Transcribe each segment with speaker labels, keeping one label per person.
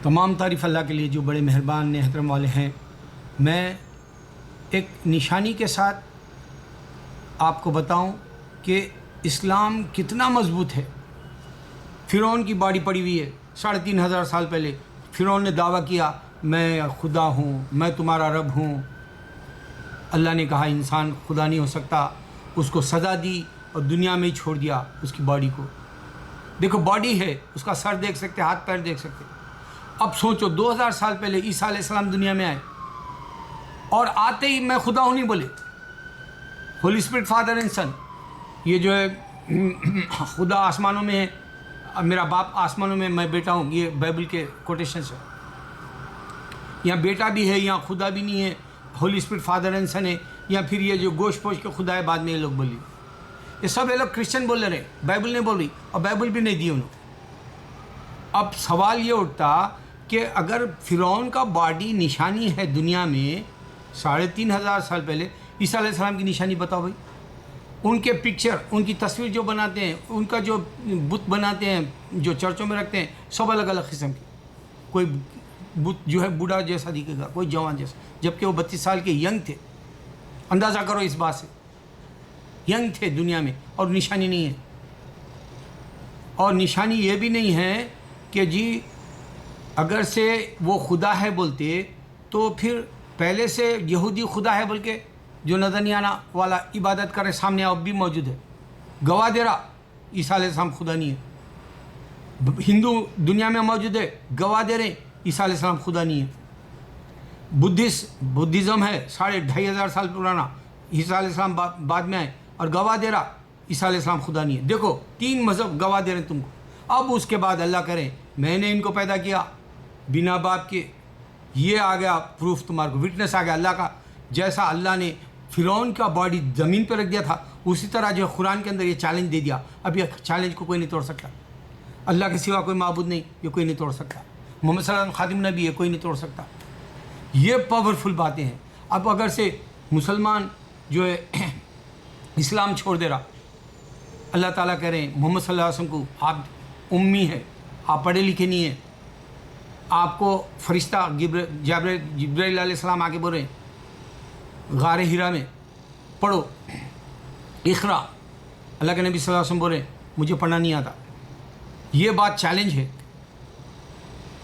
Speaker 1: تمام تعریف اللہ کے لیے جو بڑے مہربان احترام والے ہیں۔ میں ایک نشانی کے ساتھ آپ کو بتاؤں کہ اسلام کتنا مضبوط ہے۔ فرعون کی باڈی پڑی ہوئی ہے 3,500 سال پہلے۔ فرعون نے دعویٰ کیا میں خدا ہوں، میں تمہارا رب ہوں۔ اللہ نے کہا انسان خدا نہیں ہو سکتا، اس کو سزا دی اور دنیا میں ہی چھوڑ دیا اس کی باڈی کو۔ دیکھو باڈی ہے، اس کا سر دیکھ سکتے، ہاتھ پیر دیکھ سکتے۔ اب سوچو 2000 سال پہلے عیسیٰ علیہ السلام دنیا میں آئے اور آتے ہی میں خدا ہوں نہیں بولے۔ ہولی اسپرٹ فادر اینڈ سن، یہ جو ہے خدا آسمانوں میں ہے، میرا باپ آسمانوں میں، میں بیٹا ہوں، یہ بائبل کے کوٹیشنس ہیں۔ یہاں بیٹا بھی ہے، یہاں خدا بھی نہیں ہے، ہولی اسپرٹ فادر اینڈ سن ہے، یا پھر یہ جو گوشت پوش کے خدا ہے بعد میں یہ لوگ بولی۔ یہ سب یہ لوگ کرسچن بول رہے ہیں، بائبل نہیں بول رہی، اور بائبل بھی نہیں دی انہوں۔ اب سوال یہ اٹھتا کہ اگر فرعون کا باڈی نشانی ہے دنیا میں 3,500 سال پہلے، عیسیٰ علیہ السلام کی نشانی بتاؤ بھائی۔ ان کے پکچر، ان کی تصویر جو بناتے ہیں، ان کا جو بت بناتے ہیں جو چرچوں میں رکھتے ہیں، سب الگ الگ قسم کے۔ کوئی بت جو ہے بوڑھا جیسا دکھے گا، کوئی جوان جیسا، جبکہ وہ 32 سال کے ینگ تھے۔ اندازہ کرو اس بات سے، ینگ تھے دنیا میں، اور نشانی نہیں ہے۔ اور نشانی یہ بھی نہیں ہے کہ جی اگر سے وہ خدا ہے بولتے تو پھر پہلے سے یہودی خدا ہے بول کے جو نظر نہیں آنا والا عبادت کرے سامنے اب بھی موجود ہے، گواہ دے رہا عیسیٰ علیہ السلام خدا نہیں ہے۔ ہندو دنیا میں موجود ہے، گواہ دے رہے عیسیٰ علیہ السلام خدا نہیں ہے۔ بدھزم ہے 2,500 سال پرانا، عیسیٰ علیہ السلام بعد میں آئے اور گواہ دے رہا عیسیٰ علیہ السلام خدا نہیں ہے۔ دیکھو 3 مذہب گواہ دے رہے ہیں تم کو۔ اب اس کے بعد اللہ کرے میں نے ان کو پیدا کیا بنا باپ کے، یہ آ گیا پروف تمہارے کو، وٹنس آ گیا اللہ کا۔ جیسا اللہ نے فرعون کا باڈی زمین پہ رکھ دیا تھا، اسی طرح جو قرآن کے اندر یہ چیلنج دے دیا۔ اب یہ چیلنج کو کوئی نہیں توڑ سکتا، اللہ کے سوا کوئی معبود نہیں، یہ کوئی نہیں توڑ سکتا۔ محمد صلی اللہ علیہ وسلم خادم نبی ہے، کوئی نہیں توڑ سکتا۔ یہ پاورفل باتیں ہیں۔ اب اگر سے مسلمان جو ہے اسلام چھوڑ دے رہا، اللہ تعالیٰ کہہ رہے ہیں محمد صلی اللہ علیہ وسلم کو آپ امی ہے، آپ پڑھے لکھے نہیں ہیں، آپ کو فرشتہ جبرائیل علیہ السلام آگے بول رہے ہیں غار ہرا میں پڑھو اقرا، اللہ کے نبی صلی اللہ علیہ وسلم بول رہے ہیں مجھے پڑھنا نہیں آتا۔ یہ بات چیلنج ہے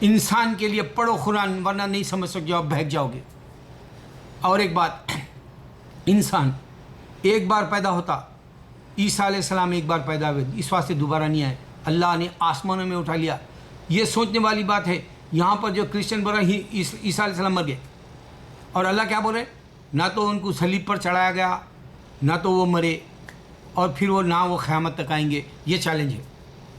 Speaker 1: انسان کے لیے، پڑھو قرآن ورنہ نہیں سمجھ سکتے، آپ بہک جاؤ گے۔ اور ایک بات، انسان ایک بار پیدا ہوتا، عیسیٰ علیہ السلام ایک بار پیدا ہوئے، اس واسطے دوبارہ نہیں آئے، اللہ نے آسمانوں میں اٹھا لیا۔ یہ سوچنے والی بات ہے۔ یہاں پر جو کرسچن بول رہے ہیں عیسیٰ علیہ السلام مر گئے، اور اللہ کیا بول رہے ہیں نہ تو ان کو صلیب پر چڑھایا گیا، نہ تو وہ مرے، اور پھر وہ نہ وہ قیامت تک آئیں گے۔ یہ چیلنج ہے،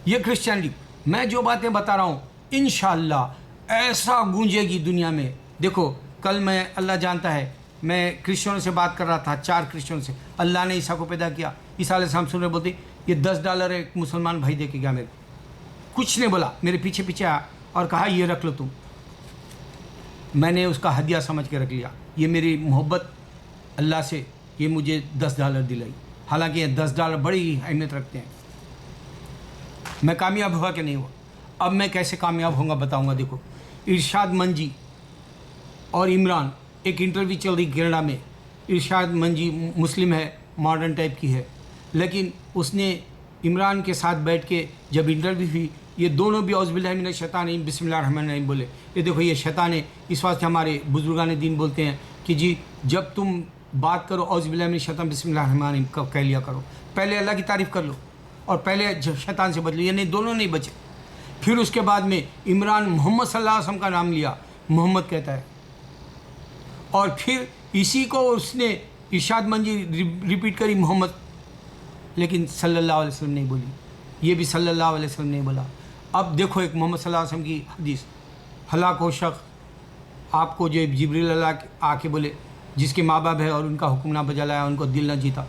Speaker 1: یہ کرسچینٹی۔ میں جو باتیں بتا رہا ہوں انشاءاللہ ایسا گونجے گی دنیا میں۔ دیکھو کل میں، اللہ جانتا ہے، میں کرسچنوں سے بات کر رہا تھا، 4 کرسچنوں سے۔ اللہ نے عیسیٰ کو پیدا کیا، عیسیٰ علیہ السلام سن رہے بولتے یہ $10 ایک مسلمان بھائی دے کے گیا، میرے کچھ نہیں بولا، میرے پیچھے پیچھے آیا اور کہا یہ رکھ لو تم۔ میں نے اس کا ہدیہ سمجھ کے رکھ لیا۔ یہ میری محبت اللہ سے، یہ مجھے $10 دلائی، حالانکہ یہ $10 بڑی اہمیت رکھتے ہیں۔ میں کامیاب ہوا کہ نہیں ہوا؟ اب میں کیسے کامیاب ہوں گا بتاؤں گا۔ دیکھو ارشاد منجی اور عمران، ایک انٹرویو چل رہی کینیڈا میں۔ ارشاد منجی مسلم ہے، ماڈرن ٹائپ کی ہے، لیکن اس نے عمران کے ساتھ بیٹھ کے جب انٹرویو ہوئی، یہ دونوں بھی اعوذ باللہ من الشیطان الرجیم بسم اللہ الرحمن الرحیم بولے۔ یہ دیکھو یہ شیطان ہے، اس واسطے ہمارے بزرگان دین بولتے ہیں کہ جی جب تم بات کرو اعوذ باللہ من الشیطان بسم اللہ الرحمن الرحیم کہہ لیا کرو، پہلے اللہ کی تعریف کر لو اور پہلے شیطان سے بچ لو۔ یعنی دونوں نہیں بچے۔ پھر اس کے بعد میں عمران محمد صلی اللہ علیہ وسلم کا نام لیا، محمد کہتا ہے، اور پھر اسی کو اس نے ارشاد منجی ریپیٹ کری محمد، لیکن صلی اللہ علیہ وسلم نہیں بولی، یہ بھی صلی اللہ علیہ وسلم نہیں بولا۔ اب دیکھو ایک محمد صلی اللہ علیہ وسلم کی حدیث، ہلاک ہو شخص آپ کو جو جبریل اللہ آ کے بولے جس کے ماں باپ ہے اور ان کا حکم نہ بجا لایا، ان کو دل نہ جیتا،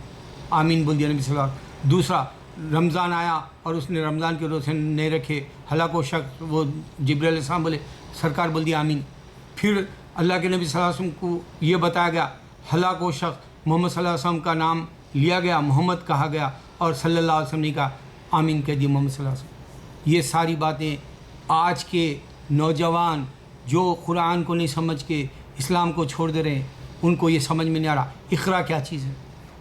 Speaker 1: آمین بول دیا نبی صلی اللہ علیہ وسلم۔ دوسرا رمضان آیا اور اس نے رمضان کے روزے نہیں رکھے، ہلاک ہو شخص، وہ جبریل علیہ السلام بولے، سرکار بول دیا آمین۔ پھر اللہ کے نبی صلی اللہ علیہ وسلم کو یہ بتایا گیا ہلاک ہو شخص، محمد صلی اللہ علیہ وسلم کا نام لیا گیا، محمد کہا گیا، اور صلی اللہ علیہ وسلم نے کہا آمین کہہ دیا محمد صلی اللہ علیہ وسلم۔ یہ ساری باتیں آج کے نوجوان جو قرآن کو نہیں سمجھ کے اسلام کو چھوڑ دے رہے ہیں، ان کو یہ سمجھ میں نہیں آ رہا اقرا کیا چیز ہے،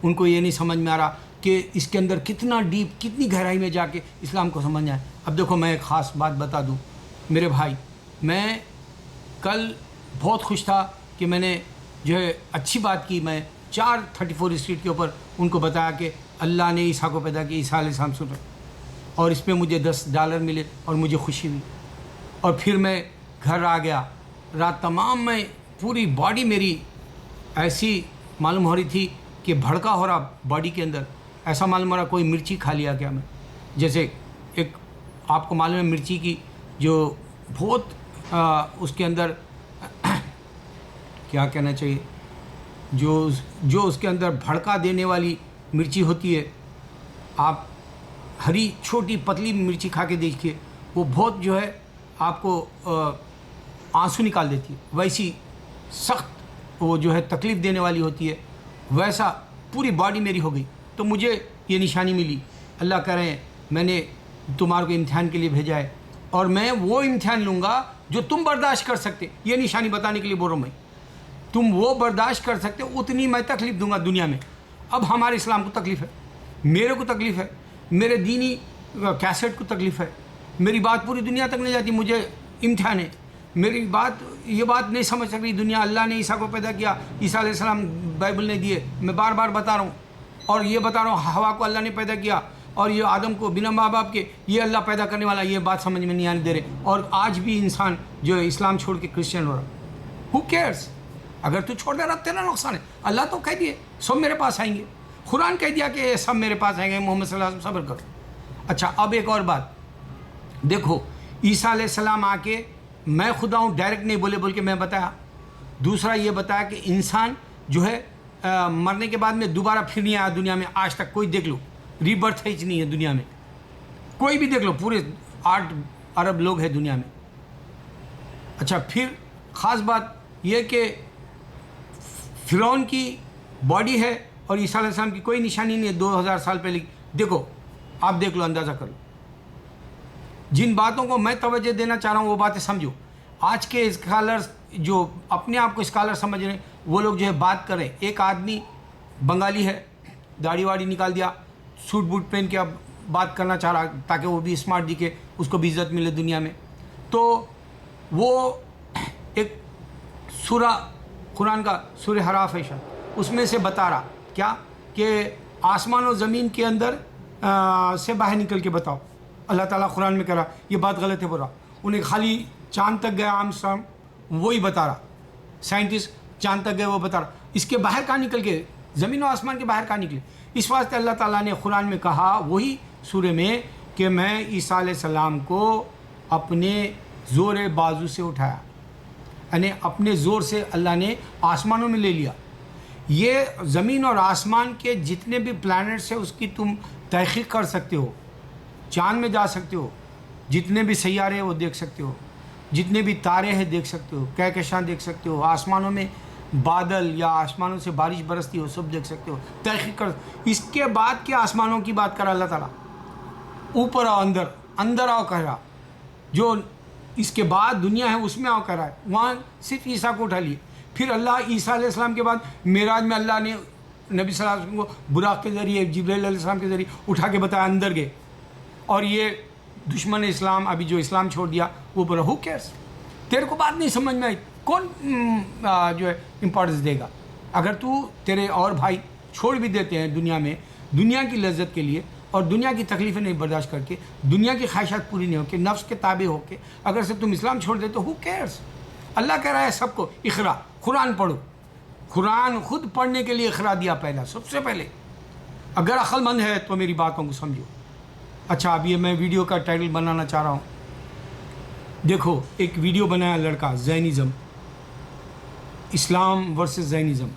Speaker 1: ان کو یہ نہیں سمجھ میں آ رہا کہ اس کے اندر کتنا ڈیپ، کتنی گہرائی میں جا کے اسلام کو سمجھنا ہے۔ اب دیکھو میں ایک خاص بات بتا دوں میرے بھائی، میں کل بہت خوش تھا کہ میں نے جو ہے اچھی بات کی، میں 434 اسٹریٹ کے اوپر ان کو بتایا کہ اللہ نے عیسیٰ کو پیدا کیا، عیسیٰ علیہ السلام سن رہے، اور اس میں مجھے $10 ملے اور مجھے خوشی ہوئی۔ اور پھر میں گھر آ گیا، رات تمام میں پوری باڈی میری ایسی معلوم ہو رہی تھی کہ بھڑکا ہو رہا باڈی کے اندر، ایسا معلوم ہو رہا کوئی مرچی کھا لیا کیا میں، جیسے ایک آپ کو معلوم ہے مرچی کی جو بہت اس کے اندر کیا کہنا چاہیے، جو اس کے اندر بھڑکا دینے والی مرچی ہوتی ہے، آپ ہری چھوٹی پتلی مرچی کھا کے دیکھیے، وہ بہت جو ہے آپ کو آنسو نکال دیتی ہے، ویسی سخت وہ جو ہے تکلیف دینے والی ہوتی ہے، ویسا پوری باڈی میری ہو گئی۔ تو مجھے یہ نشانی ملی، اللہ کہہ رہے ہیں میں نے تمہارے کو امتحان کے لیے بھیجا ہے، اور میں وہ امتحان لوں گا جو تم برداشت کر سکتے، یہ نشانی بتانے کے لیے بول رہا ہوں میں، تم وہ برداشت کر سکتے اتنی میں تکلیف دوں گا دنیا میں۔ اب ہمارے اسلام کو تکلیف ہے، میرے کو تکلیف ہے، میرے دینی کیسٹ کو تکلیف ہے، میری بات پوری دنیا تک نہیں جاتی، مجھے امتحان ہے، میری بات یہ بات نہیں سمجھ سک رہی دنیا۔ اللہ نے عیسیٰ کو پیدا کیا، عیسیٰ علیہ السلام بائبل نے دیے، میں بار بار بتا رہا ہوں، اور یہ بتا رہا ہوں ہوا کو اللہ نے پیدا کیا، اور یہ آدم کو بنا ماں باپ کے یہ اللہ پیدا کرنے والا، یہ بات سمجھ میں نہیں آنے دے رہے، اور آج بھی انسان جو ہے اسلام چھوڑ کے کرسچن ہو رہا۔ ہو کیئرس؟ اگر تو چھوڑ دے رہا تیرا نقصان ہے، اللہ تو کہہ دیے سب میرے پاس آئیں گے، قرآن کہہ دیا کہ سب میرے پاس آئیں گے، محمد صلی اللہ علیہ وسلم صبر کرو۔ اچھا اب ایک اور بات دیکھو، عیسیٰ علیہ السلام آ کے میں خدا ہوں ڈائریکٹ نہیں بولے بول کے میں بتایا۔ دوسرا یہ بتایا کہ انسان جو ہے مرنے کے بعد میں دوبارہ پھر نہیں آیا دنیا میں، آج تک کوئی دیکھ لو ری برتھ ہی نہیں ہے دنیا میں، کوئی بھی دیکھ لو، پورے 8 ارب لوگ ہیں دنیا میں۔ اچھا پھر خاص بات یہ کہ فرعون کی باڈی ہے اور عیسیٰ علیہ السلام کی کوئی نشانی نہیں ہے 2000 سال پہلے۔ دیکھو آپ دیکھ لو، اندازہ کر لو، جن باتوں کو میں توجہ دینا چاہ رہا ہوں وہ باتیں سمجھو۔ آج کے اسکالرز جو اپنے آپ کو اسکالر سمجھ رہے ہیں وہ لوگ جو ہے بات کریں، ایک آدمی بنگالی ہے، داڑھی واڑی نکال دیا، سوٹ بوٹ پہن کے اب بات کرنا چاہ رہا تاکہ وہ بھی اسمارٹ دکھے، اس کو بھی عزت ملے دنیا میں، تو وہ ایک سورہ قرآن کا سورہ حراف ہے شاید، اس میں سے بتا رہا کیا کہ آسمان و زمین کے اندر سے باہر نکل کے بتاؤ۔ اللہ تعالیٰ قرآن میں کہہ رہا یہ بات غلط ہے، بول رہا انہیں خالی چاند تک گیا آرمسٹرانگ وہی بتا رہا، سائنٹسٹ چاند تک گئے وہ بتا رہا، اس کے باہر کہاں نکل کے، زمین و آسمان کے باہر کہاں نکلے؟ اس واسطے اللہ تعالیٰ نے قرآن میں کہا وہی سورہ میں کہ میں عیسیٰ علیہ السلام کو اپنے زور بازو سے اٹھایا، یعنی اپنے زور سے اللہ نے آسمانوں میں لے لیا۔ یہ زمین اور آسمان کے جتنے بھی پلانٹس ہیں اس کی تم تحقیق کر سکتے ہو، چاند میں جا سکتے ہو، جتنے بھی سیارے ہیں وہ دیکھ سکتے ہو، جتنے بھی تارے ہیں دیکھ سکتے ہو، کہکشاں دیکھ سکتے ہو، آسمانوں میں بادل یا آسمانوں سے بارش برستی ہو سب دیکھ سکتے ہو، تحقیق کر۔ اس کے بعد کے آسمانوں کی بات کرا اللہ تعالیٰ، اوپر آؤ، اندر آؤ کہہ رہا، جو اس کے بعد دنیا ہے اس میں آؤ کہہ رہا ہے، وہاں صرف عیسیٰ کو اٹھا لیے۔ پھر اللہ عیسیٰ علیہ السلام کے بعد معراج میں اللہ نے نبی صلی اللہ علیہ وسلم کو براق کے ذریعے، جبرائیل علیہ السلام کے ذریعے اٹھا کے بتایا، اندر گئے، اور یہ دشمن اسلام ابھی جو اسلام چھوڑ دیا وہ بولا ہو کیئرس، تیرے کو بات نہیں سمجھ میں آئی، کون جو ہے امپورٹنس دے گا؟ اگر تو تیرے اور بھائی چھوڑ بھی دیتے ہیں دنیا میں دنیا کی لذت کے لیے اور دنیا کی تکلیفیں نہیں برداشت کر کے، دنیا کی خواہشات پوری نہیں ہو کے، نفس کے تابع ہو کے اگر سے تم اسلام چھوڑ دے تو ہو کیئرس؟ اللہ کہہ رہا ہے سب کو اقرا، قرآن پڑھو، قرآن خود پڑھنے کے لیے اقرا دیا پہلا، سب سے پہلے۔ اگر عقل مند ہے تو میری باتوں کو سمجھو۔ اچھا اب یہ میں ویڈیو کا ٹائٹل بنانا چاہ رہا ہوں، دیکھو ایک ویڈیو بنایا لڑکا، زینزم، اسلام ورسز زینزم،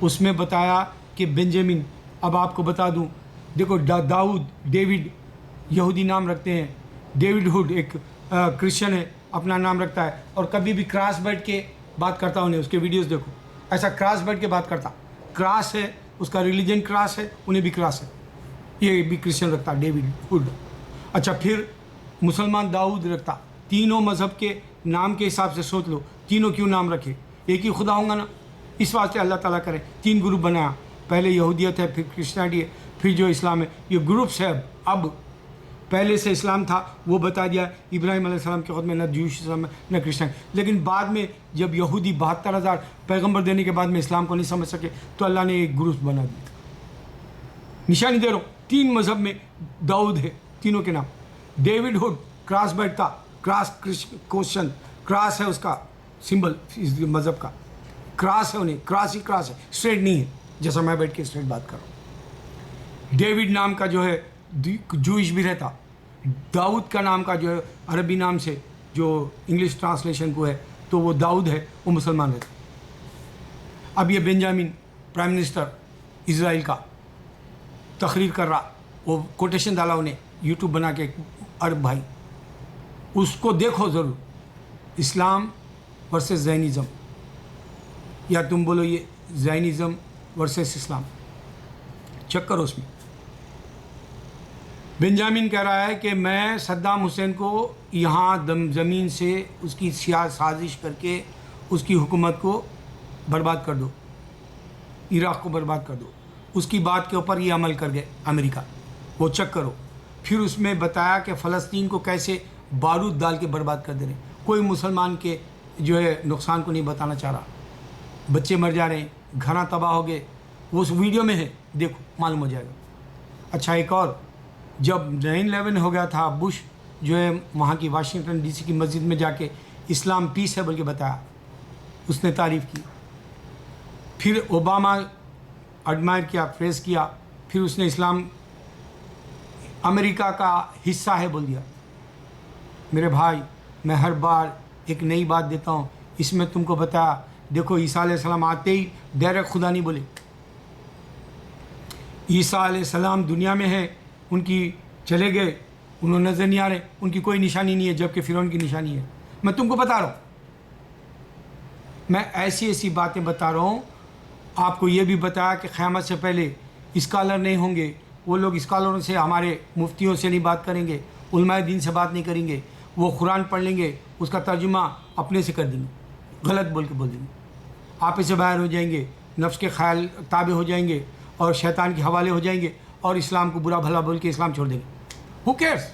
Speaker 1: اس میں بتایا کہ بنجامن، اب آپ کو بتا دوں، دیکھو داؤد، ڈیوڈ یہودی نام رکھتے ہیں، ڈیوڈ ہوڈ ایک کرسچن ہے اپنا نام رکھتا ہے، اور کبھی بھی کراس بیٹھ کے بات کرتا انہیں، اس کے ویڈیوز دیکھو، ایسا کراس بیٹھ کے بات کرتا، کراس ہے اس کا ریلیجن، کراس ہے، انہیں بھی کراس ہے، یہ بھی کرسچن رکھتا ڈیوڈ ہوڈ۔ اچھا پھر مسلمان داؤد رکھتا، تینوں مذہب کے نام کے حساب سے سوچ لو، تینوں کیوں نام رکھے؟ ایک ہی خدا ہوں گا نا، اس واسطے اللہ تعالیٰ کرے 3 گروپ بنایا، پہلے یہودیت ہے، پھر کرسچینٹی ہے، پھر جو اسلام ہے، یہ گروپس ہے۔ اب پہلے سے اسلام تھا وہ بتا دیا ابراہیم علیہ السلام کے خود میں، نہ جوش اسلام ہے نہ کرسچن، لیکن بعد میں جب یہودی 72,000 پیغمبر دینے کے بعد میں اسلام کو نہیں سمجھ سکے تو اللہ نے ایک گروپ بنا دیا۔ نشانی دے رہا ہوں، 3 مذہب میں داؤد ہے، تینوں کے نام۔ ڈیوڈ ہوڈ کراس بیٹھتا، کراس کوشچن، کراس ہے اس کا سمبل، اس مذہب کا کراس ہے، انہیں کراس ہی کراس ہے، اسٹریٹ نہیں ہے جیسا میں بیٹھ کے اسٹریٹ بات کر رہا ہوں۔ ڈیوڈ نام کا جو ہے جوئش بھی رہتا، داؤد کا نام کا جو ہے عربی نام سے جو انگلش ٹرانسلیشن کو ہے تو وہ داؤد ہے، وہ مسلمان رہتا۔ اب یہ بنجامن پرائم منسٹر اسرائیل کا تقریر کر رہا، وہ کوٹیشن ڈالا انہیں یوٹیوب بنا کے، عرب بھائی اس کو دیکھو ضرور، اسلام ورسز زینزم، یا تم بولو یہ زینزم ورسز اسلام، چیک کرو اس میں۔ بنجامن کہہ رہا ہے کہ میں صدام حسین کو یہاں زمین سے اس کی سازش کر کے اس کی حکومت کو برباد کر دو، عراق کو برباد کر دو۔ اس کی بات کے اوپر یہ عمل کر گئے امریکہ، وہ چیک کرو۔ پھر اس میں بتایا کہ فلسطین کو کیسے بارود ڈال کے برباد کر دے رہے ہیں، کوئی مسلمان کے جو ہے نقصان کو نہیں بتانا چاہ رہا، بچے مر جا رہے ہیں، گھراں تباہ ہو گئے، وہ اس ویڈیو میں ہے، دیکھو معلوم ہو جائے گا۔ اچھا ایک اور، جب 9/11 ہو گیا تھا، بش جو ہے وہاں کی واشنگٹن ڈی سی کی مسجد میں جا کے اسلام پیس ہے بول کے بتایا، اس نے تعریف کی۔ پھر اوباما ایڈمائر کیا، پریز کیا، پھر اس نے اسلام امریکہ کا حصہ ہے بول دیا۔ میرے بھائی میں ہر بار ایک نئی بات دیتا ہوں، اس میں تم کو بتایا، دیکھو عیسیٰ علیہ السلام آتے ہی ڈائریکٹ خدا نہیں بولے، عیسیٰ علیہ السلام دنیا میں ہے، ان کی چلے گئے، انہوں نظر نہیں آ رہے، ان کی کوئی نشانی نہیں ہے، جبکہ فرعون کی نشانی ہے۔ میں تم کو بتا رہا ہوں، میں ایسی ایسی باتیں بتا رہا ہوں۔ آپ کو یہ بھی بتایا کہ قیامت سے پہلے اسکالر نہیں ہوں گے، وہ لوگ اسکالروں سے، ہمارے مفتیوں سے نہیں بات کریں گے، علماء دین سے بات نہیں کریں گے، وہ قرآن پڑھ لیں گے، اس کا ترجمہ اپنے سے کر دیں گے، غلط بول کے بول دیں گے، آپ سے باہر ہو جائیں گے، نفس کے خیال تابع ہو جائیں گے اور شیطان کے حوالے ہو جائیں گے، اور اسلام کو برا بھلا بول کے اسلام چھوڑ دیں گے۔ ہو کیئرس؟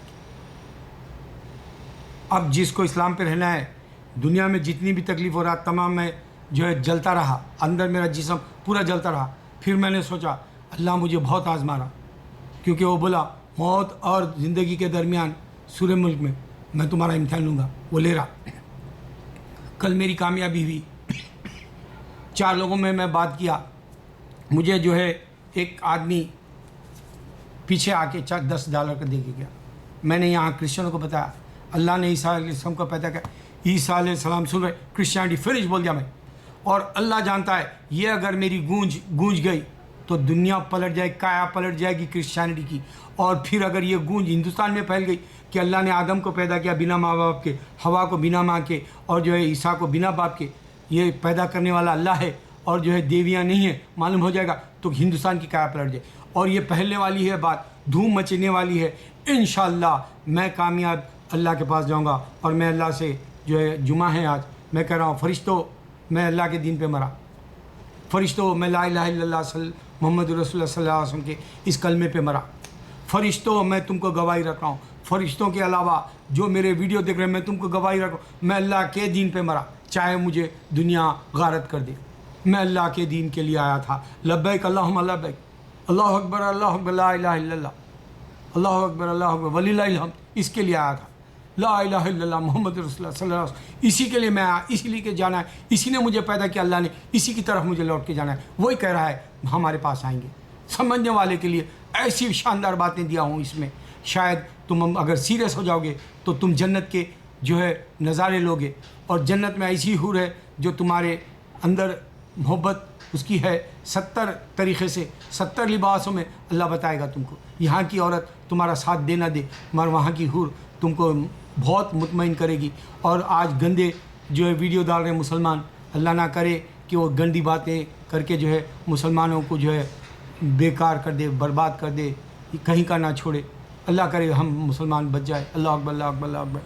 Speaker 1: اب جس کو اسلام پہ رہنا ہے، دنیا میں جتنی بھی تکلیف ہو رہا تمام میں جو ہے جلتا رہا، اندر میرا جسم پورا جلتا رہا۔ پھر میں نے سوچا اللہ مجھے بہت آزما رہا، کیونکہ وہ بولا موت اور زندگی کے درمیان سورہ ملک میں تمہارا امتحان لوں گا، وہ لے رہا۔ کل میری کامیابی ہوئی، 4 لوگوں میں بات کیا، مجھے جو ہے ایک آدمی پیچھے آ کے $10 کا دے کے گیا۔ میں نے یہاں کرسچنوں کو بتایا اللہ نے عیسیٰ علیہ السلام کو پیدا کیا، عیسیٰ علیہ السلام سن رہے، کرسچینٹی فنش بول دیا میں، اور اللہ جانتا ہے یہ اگر میری گونج گئی تو دنیا پلٹ جائے، کایا پلٹ جائے گی کرسچینٹی کی۔ اور پھر اگر یہ گونج ہندوستان میں پھیل گئی کہ اللہ نے آدم کو پیدا کیا بنا ماں باپ کے، ہوا کو بنا ماں کے، اور جو ہے عیسیٰ کو بنا باپ کے، یہ پیدا کرنے والا اللہ ہے اور جو ہے دیویاں نہیں ہیں، معلوم ہو جائے گا تو ہندوستان کی کایا پلٹ جائے، اور یہ پھیلنے والی ہے بات، دھوم مچنے والی ہے۔ انشاءاللہ میں کامیاب اللہ کے پاس جاؤں گا، اور میں اللہ سے جو ہے جمعہ ہے آج، میں کہہ رہا ہوں فرشتوں میں اللہ کے دین پہ مرا، فرشتوں میں لا الہ الا اللہ محمد رسول اللہ صلی اللہ علیہ وسلم کے اس کلمے پہ مرا، فرشتوں میں تم کو گواہی رکھ رہا ہوں، فرشتوں کے علاوہ جو میرے ویڈیو دیکھ رہے ہیں میں تم کو گواہی رکھ رہا ہوں، میں اللہ کے دین پہ مرا، چاہے مجھے دنیا غارت کر دے، میں اللہ کے دین کے لیے آیا تھا۔ لبیک اللہم لبیک، اللہ اکبر لا الہ الا اللہ، اللہ اکبر وللہ الحمد، اس کے لیے آیا تھا، لا الہ الا اللہ محمد رسول اللہ صلی اللہ علیہ وسلم، اسی کے لیے میں آیا، اسی لیے کہ جانا ہے، اسی نے مجھے پیدا کیا، اللہ نے اسی کی طرف مجھے لوٹ کے جانا ہے، وہی کہہ رہا ہے ہمارے پاس آئیں گے۔ سمجھنے والے کے لیے ایسی شاندار باتیں دیا ہوں اس میں، شاید تم اگر سیریس ہو جاؤ گے تو تم جنت کے جو ہے نظارے لوگے، اور جنت میں ایسی حور ہے جو تمہارے اندر محبت اس کی ہے 70 طریقے سے، 70 لباسوں میں اللہ بتائے گا تم کو، یہاں کی عورت تمہارا ساتھ دے نہ دے مگر وہاں کی حور تم کو بہت مطمئن کرے گی۔ اور آج گندے جو ہے ویڈیو ڈال رہے ہیں مسلمان، اللہ نہ کرے کہ وہ گندی باتیں کر کے جو ہے مسلمانوں کو جو ہے بیکار کر دے، برباد کر دے، کہیں کا نہ چھوڑے، اللہ کرے ہم مسلمان بچ جائے۔ اللہ اکبر اللہ اکبر اللہ اکبر۔